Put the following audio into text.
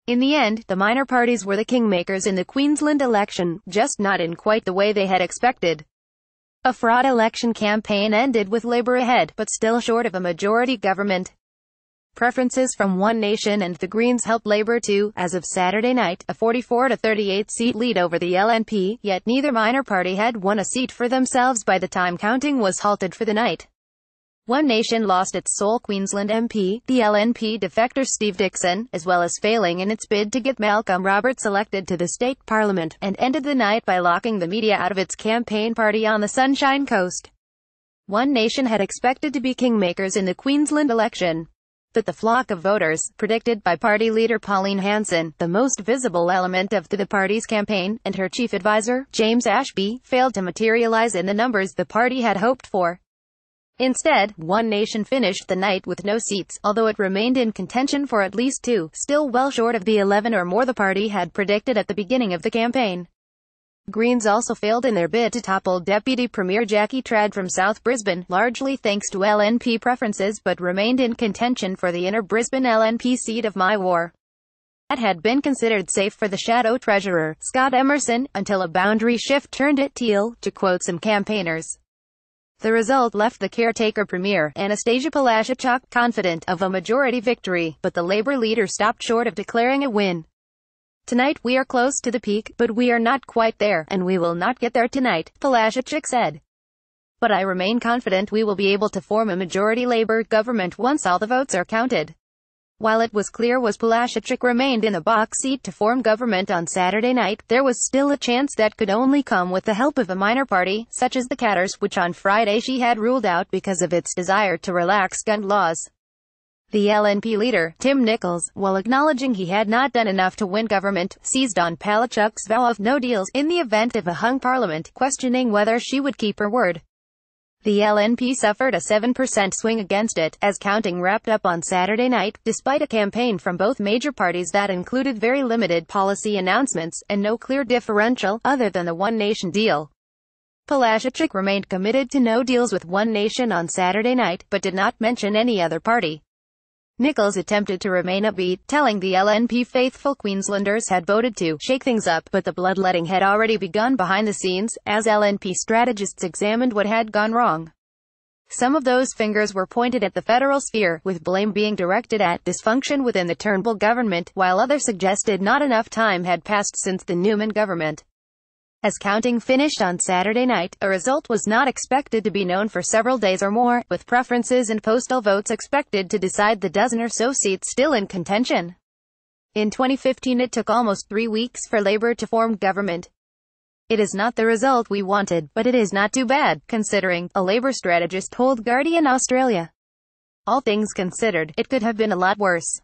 In the end, the minor parties were the kingmakers in the Queensland election, just not in quite the way they had expected. A fraud election campaign ended with Labor ahead, but still short of a majority government. Preferences from One Nation and the Greens helped Labor to, as of Saturday night, a 44-38 seat lead over the LNP, yet neither minor party had won a seat for themselves by the time counting was halted for the night. One Nation lost its sole Queensland MP, the LNPdefector Steve, as well as failing in its bid to get Malcolm Roberts elected to the state parliament, and ended the night by locking the media out of its campaign party on the Sunshine Coast. One Nation had expected to be kingmakers in the Queensland election. But the flock of voters, predicted by party leader Pauline Hanson, the most visible element of the party's campaign, and her chief advisor, James Ashby, failed to materialize in the numbers the party had hoped for. Instead, One Nation finished the night with no seats, although it remained in contention for at least 2, still well short of the 11 or more the party had predicted at the beginning of the campaign. Greens also failed in their bid to topple Deputy Premier Jackie Trad from South Brisbane, largely thanks to LNP preferences, but remained in contention for the inner Brisbane LNP seat of Maiwar. That had been considered safe for the shadow treasurer, Scott Emerson, until a boundary shift turned it teal, to quote some campaigners. The result left the caretaker Premier, Anastasia Palaszczuk, confident of a majority victory, but the Labor leader stopped short of declaring a win. "Tonight we are close to the peak, but we are not quite there, and we will not get there tonight," Palaszczuk said. "But I remain confident we will be able to form a majority Labor government once all the votes are counted." While it was clear Palaszczuk remained in the box seat to form government on Saturday night, there was still a chance that could only come with the help of a minor party, such as the Catters, which on Friday she had ruled out because of its desire to relax gun laws. The LNP leader, Tim Nicholls, while acknowledging he had not done enough to win government, seized on Palaszczuk's vow of no deals in the event of a hung parliament, questioning whether she would keep her word. The LNP suffered a 7% swing against it, as counting wrapped up on Saturday night, despite a campaign from both major parties that included very limited policy announcements, and no clear differential, other than the One Nation deal. Palaszczuk remained committed to no deals with One Nation on Saturday night, but did not mention any other party. Nicholls attempted to remain upbeat, telling the LNP faithful Queenslanders had voted to shake things up, but the bloodletting had already begun behind the scenes, as LNP strategists examined what had gone wrong. Some of those fingers were pointed at the federal sphere, with blame being directed at dysfunction within the Turnbull government, while others suggested not enough time had passed since the Newman government. As counting finished on Saturday night, a result was not expected to be known for several days or more, with preferences and postal votes expected to decide the dozen or so seats still in contention. In 2015 it took almost 3 weeks for Labor to form government. "It is not the result we wanted, but it is not too bad, considering," a Labor strategist told Guardian Australia. "All things considered, it could have been a lot worse."